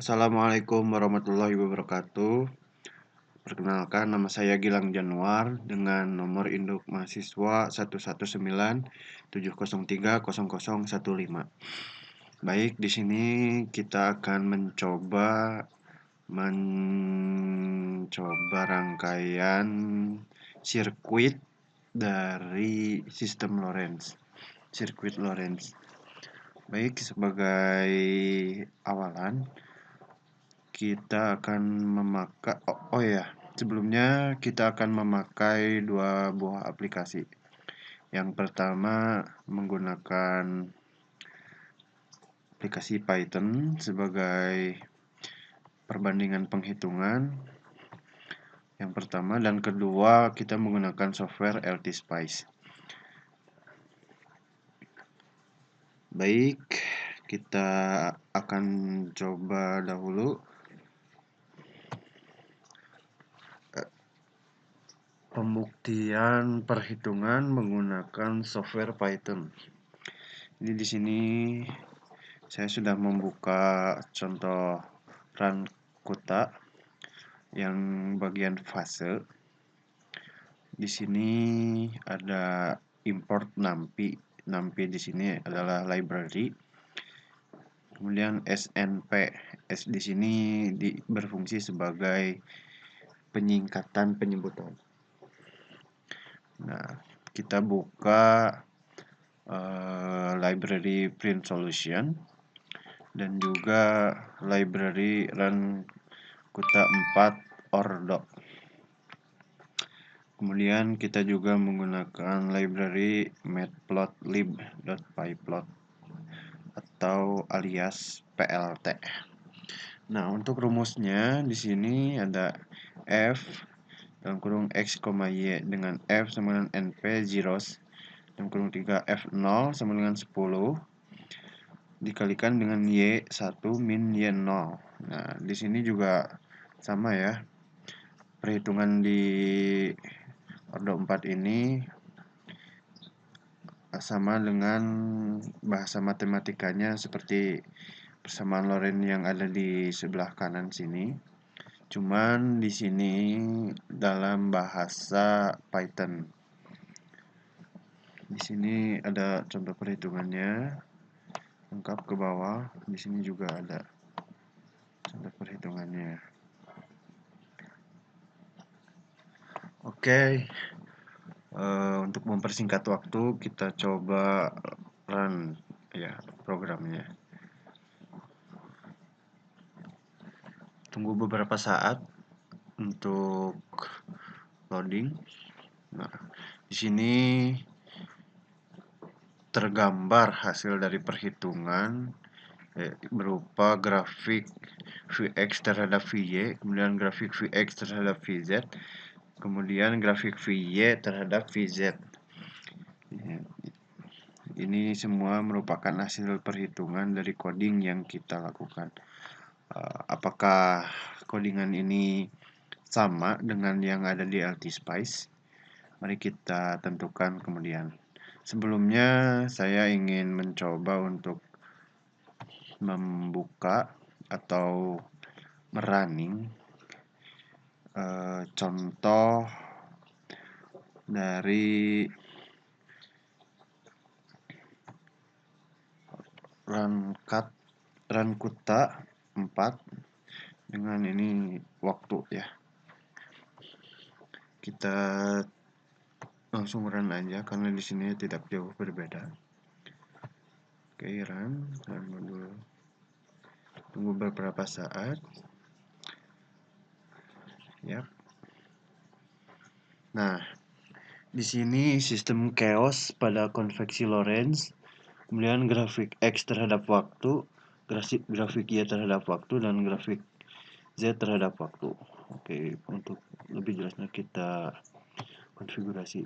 Assalamualaikum warahmatullahi wabarakatuh. Perkenalkan, nama saya Gilang Januar dengan nomor induk mahasiswa 119703015. Baik, di sini kita akan mencoba rangkaian sirkuit dari sistem Lorentz. Sirkuit Lorentz. Baik, sebagai awalan kita akan memakai sebelumnya kita akan memakai dua buah aplikasi. Yang pertama menggunakan aplikasi Python sebagai perbandingan penghitungan yang pertama, dan kedua kita menggunakan software LTSpice. Baik, kita akan coba dahulu pembuktian perhitungan menggunakan software Python. Ini di sini saya sudah membuka contoh run Kuta yang bagian fase. Di sini ada import NumPy. NumPy di sini adalah library. Kemudian SNP. S di sini berfungsi sebagai penyingkatan penyebutan. Nah, kita buka library print solution dan juga library run Kuta 4 ordo. Kemudian kita juga menggunakan library matplotlib.pyplot atau alias PLT. Nah, untuk rumusnya di sini ada f dalam kurung x, y dengan f sama dengan np zeros dalam kurung 3 f0 sama dengan 10 dikalikan dengan y1 min y0. Nah, di sini juga sama ya. Perhitungan di ordo 4 ini sama dengan bahasa matematikanya seperti persamaan Lorentz yang ada di sebelah kanan sini. Cuman di sini dalam bahasa Python. Di sini ada contoh perhitungannya lengkap ke bawah. Di sini juga ada contoh perhitungannya. Oke. Untuk mempersingkat waktu kita coba run ya programnya. Tunggu beberapa saat untuk loading. Nah, di sini tergambar hasil dari perhitungan berupa grafik Vx terhadap Vy, kemudian grafik Vx terhadap Vz, kemudian grafik Vy terhadap Vz. Ini semua merupakan hasil perhitungan dari coding yang kita lakukan. Apakah codingan ini sama dengan yang ada di LTSpice? Mari kita tentukan kemudian. Sebelumnya saya ingin mencoba untuk membuka atau merunning contoh dari run Kuta 4 dengan ini waktu ya. Kita langsung run aja karena di sini tidak jauh berbeda. Oke, run dulu. Tunggu beberapa saat. Yap. Nah, di sini sistem chaos pada konveksi Lorentz, kemudian grafik X terhadap waktu, grafik Y terhadap waktu, dan grafik Z terhadap waktu. Oke, untuk lebih jelasnya kita konfigurasi.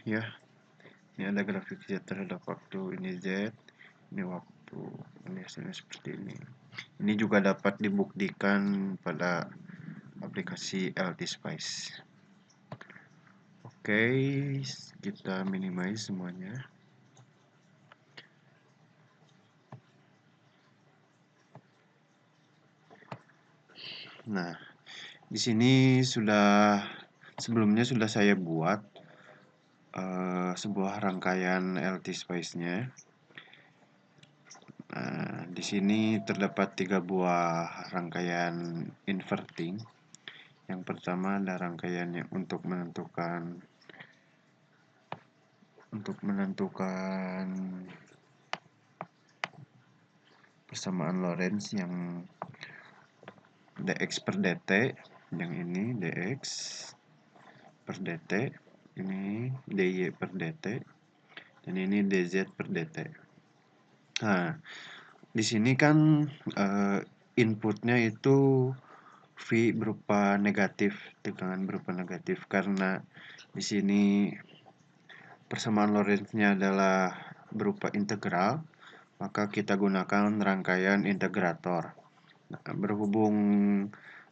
ya. Ini ada grafik Z terhadap waktu, ini Z, ini waktu, ini hasilnya seperti ini. Ini juga dapat dibuktikan pada aplikasi LT-Spice. Oke, kita minimize semuanya. Nah, di sini sebelumnya sudah saya buat sebuah rangkaian LT-Spice-nya. Nah, di sini terdapat 3 buah rangkaian inverting. Yang pertama ada rangkaian yang untuk menentukan persamaan Lorentz yang dx per dt, yang ini dx per dt, ini dy per dt, dan ini dz per dt. Nah, di sini kan inputnya itu V berupa negatif, tegangan berupa negatif, karena di sini persamaan Lorentz-nya adalah berupa integral, maka kita gunakan rangkaian integrator. Nah, berhubung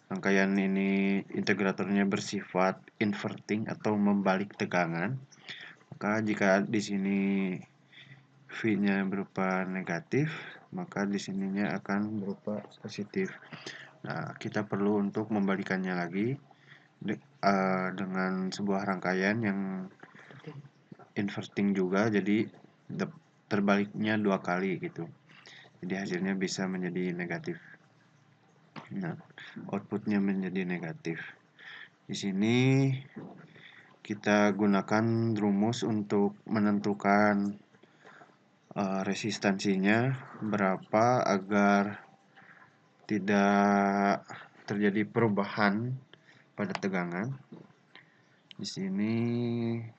rangkaian ini integratornya bersifat inverting atau membalik tegangan, maka jika di sini V-nya berupa negatif, maka di sininya akan berupa positif. Nah, kita perlu untuk membalikannya lagi dengan sebuah rangkaian yang inverting juga, jadi terbaliknya 2 kali gitu. Jadi hasilnya bisa menjadi negatif. Nah, outputnya menjadi negatif. Di sini kita gunakan rumus untuk menentukan resistansinya berapa agar tidak terjadi perubahan pada tegangan. Di sini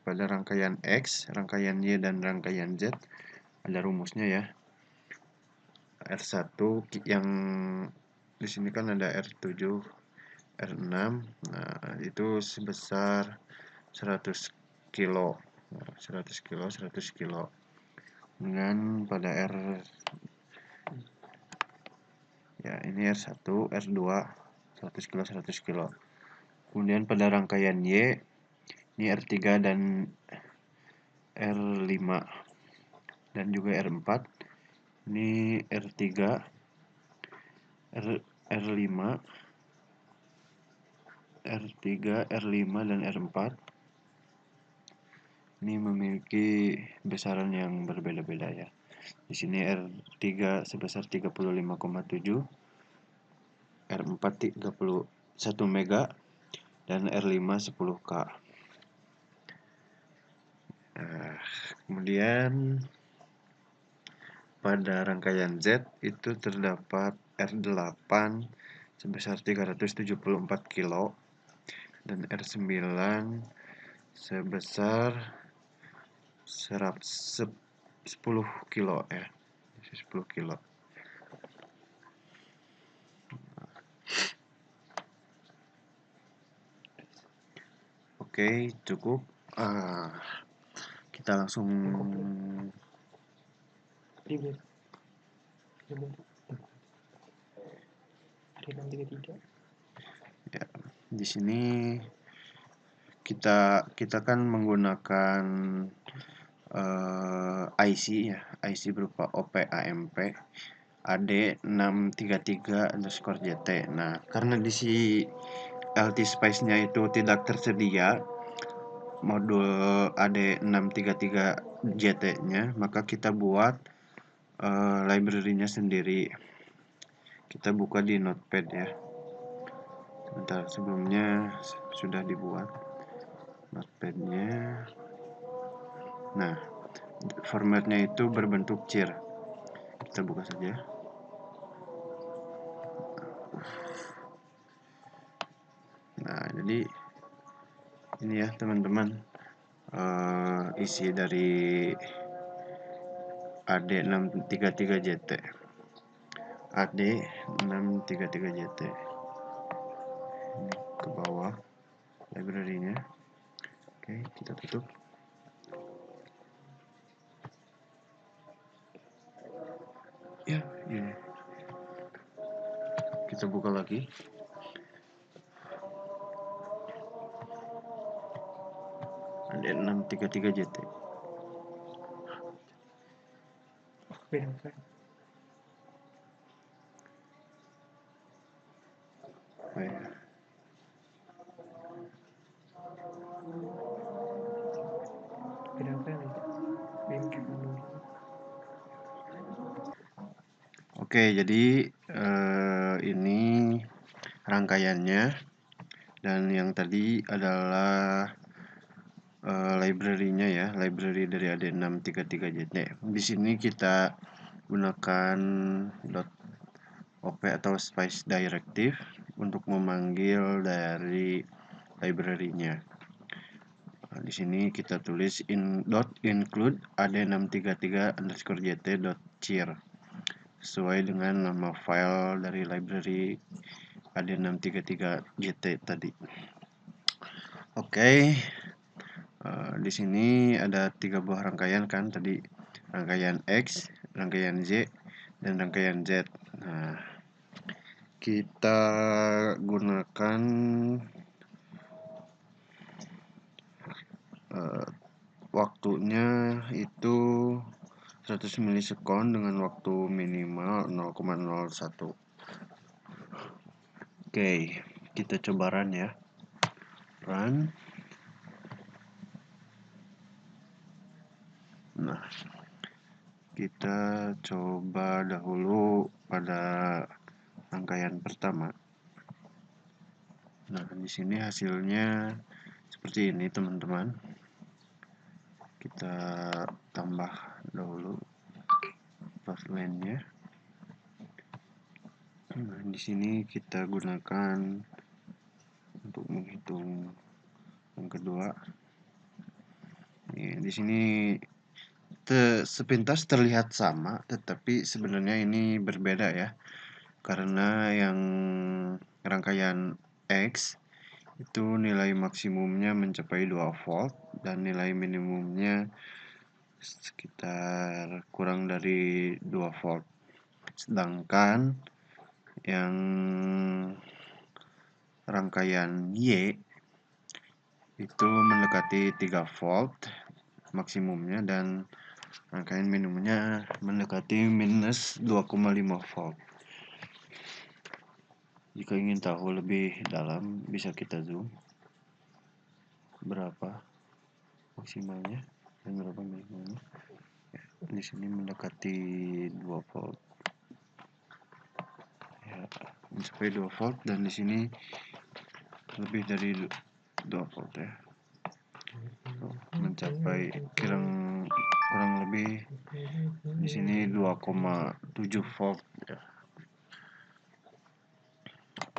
pada rangkaian X, rangkaian Y, dan rangkaian Z ada rumusnya ya. R1 yang di sini kan ada R7, R6. Nah, itu sebesar 100 kilo. 100 kilo, 100 kilo. Dengan pada ya ini R1, R2 100 kilo, 100 kilo. Kemudian pada rangkaian Y ini R3 dan R5 dan juga R4. Ini R3, R5, R3, R5 dan R4. Ini memiliki besaran yang berbeda-beda ya. Di sini R3 sebesar 35,7, R4 31 mega, dan R5 10K. Kemudian pada rangkaian Z itu terdapat R8 sebesar 374 kilo dan R9 sebesar 10 kilo ya. 10 kilo. Oke, cukup. Kita langsung ya, di sini kita kan menggunakan IC ya, IC berupa OP-AMP AD633_JT. Nah, karena di si LT-Spice-nya itu tidak tersedia modul AD633JT-nya, maka kita buat library-nya sendiri. Kita buka di Notepad ya. Sebentar, sebelumnya sudah dibuat Notepad-nya. Nah, formatnya itu berbentuk CHIR. Kita buka saja. Nah, jadi ini ya teman-teman, isi dari AD633JT. AD633JT. Ini ke bawah library-nya. Oke, kita tutup. Ya, ini kita buka lagi. Ada 633 JT. Oh, ya. Oke, jadi ini rangkaiannya, dan yang tadi adalah library-nya ya, library dari AD633JT. Di sini kita gunakan .op atau space directive untuk memanggil dari library-nya. Di sini kita tulis include ad633_jt.chir sesuai dengan nama file dari library ad633jt tadi. Oke, di sini ada 3 buah rangkaian kan tadi, rangkaian X, rangkaian Z, dan rangkaian Z. Nah, kita gunakan waktunya itu 100 milisekon dengan waktu minimal 0,01. Oke, kita coba run ya. Run. Nah, kita coba dahulu pada rangkaian pertama. Nah, di sini hasilnya seperti ini, teman-teman. Kita tambah dahulu password-nya. Nah, di sini kita gunakan untuk menghitung yang kedua. Di sini sepintas terlihat sama, tetapi sebenarnya ini berbeda ya. Karena yang rangkaian X itu nilai maksimumnya mencapai 2 volt dan nilai minimumnya sekitar kurang dari 2 volt. Sedangkan yang rangkaian Y itu mendekati 3 volt maksimumnya dan rangkaian minimumnya mendekati minus 2,5 volt. Jika ingin tahu lebih dalam bisa kita zoom berapa maksimalnya dan berapa minimumnya. Di sini mendekati 2 volt. Ya, mencapai 2 volt dan di sini lebih dari 2 volt ya. Mencapai kurang lebih di sini 2,7 volt ya.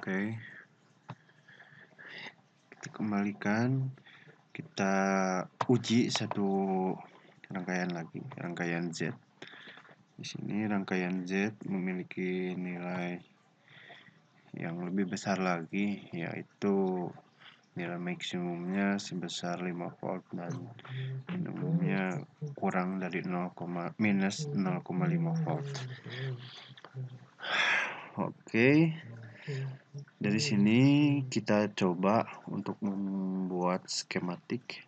Oke. Kita kembalikan, kita uji satu rangkaian lagi, rangkaian Z. Di sini rangkaian Z memiliki nilai yang lebih besar lagi, yaitu nilai maksimumnya sebesar 5 volt dan minimumnya kurang dari minus 0,5 volt. Oke. Dari sini kita coba untuk membuat skematik.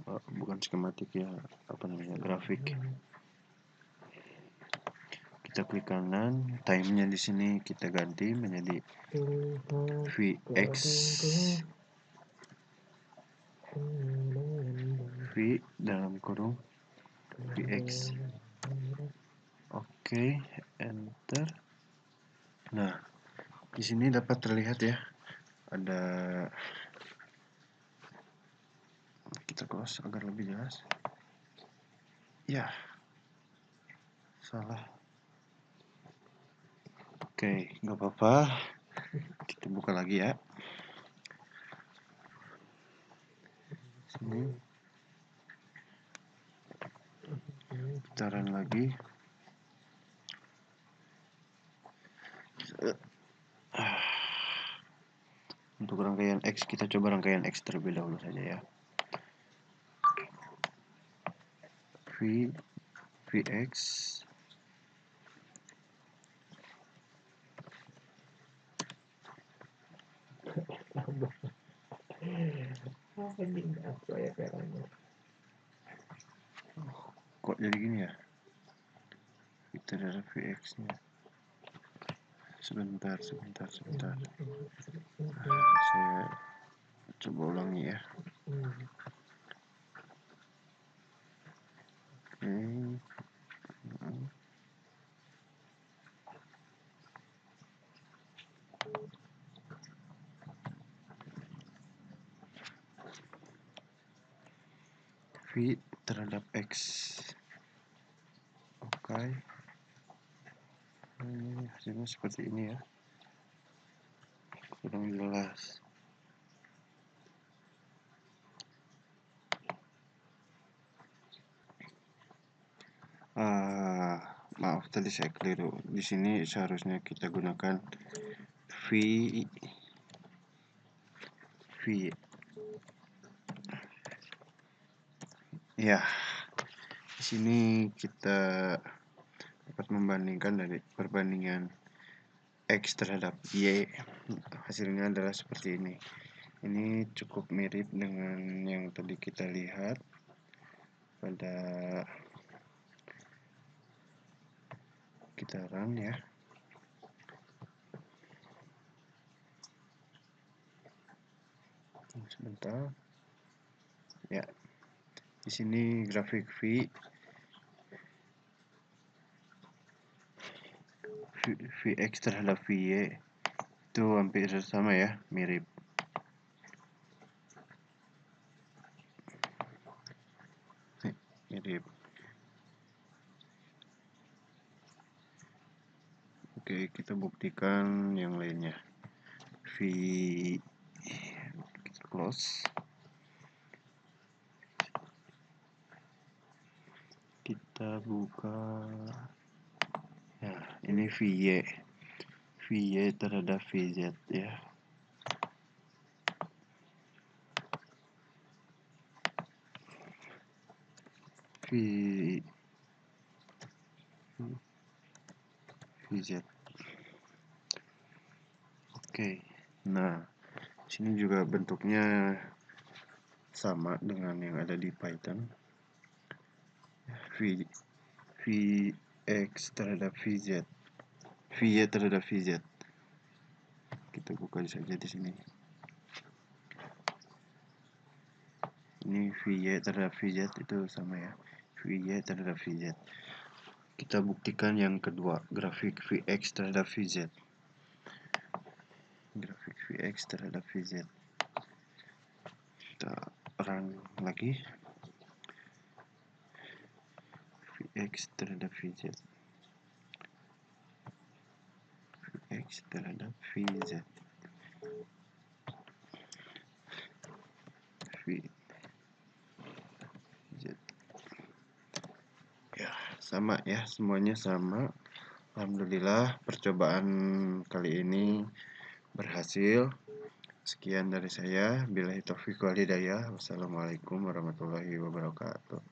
Bukan skematik ya, apa namanya, grafik. Kita klik kanan, time-nya di sini kita ganti menjadi Vx V dalam kurung Vx. Oke, enter. Nah, di sini dapat terlihat ya, ada, kita close agar lebih jelas. Ya, salah. Oke, nggak apa-apa. Kita buka lagi ya. Sini. Kita run lagi. Untuk rangkaian X, kita coba rangkaian X terlebih dahulu saja ya. Vx Kok jadi gini ya? Itu adalah Vx nya. Sebentar. Saya coba ulangi ya. V terhadap X. Oke. Hasilnya seperti ini ya. Kurang jelas. Maaf tadi saya keliru. Di sini seharusnya kita gunakan V ya. Di sini kita dapat membandingkan dari perbandingan X terhadap Y. Hasilnya adalah seperti ini. Ini cukup mirip dengan yang tadi kita lihat pada gitaran ya. Sebentar. Ya. Di sini grafik Vx terhadap Vy itu hampir sama ya, mirip. Oke, kita buktikan yang lainnya. Kita close. Kita buka. Ya, ini Vy terhadap Vz ya. Vz. Oke. Nah, sini juga bentuknya sama dengan yang ada di Python. Vx terhadap Vz. Vy terhadap Vz. Kita buka saja di sini. Ini Vy terhadap Vz itu sama ya. Vy terhadap Vz. Kita buktikan yang kedua, grafik Vx terhadap Vz. Grafik Vx terhadap Vz. Kita run lagi. Vx terhadap Vz. Vx terhadap Vz. Vz. Ya, sama ya, semuanya sama. Alhamdulillah percobaan kali ini berhasil. Sekian dari saya. Billahi taufiq wal hidayah. Wassalamualaikum warahmatullahi wabarakatuh.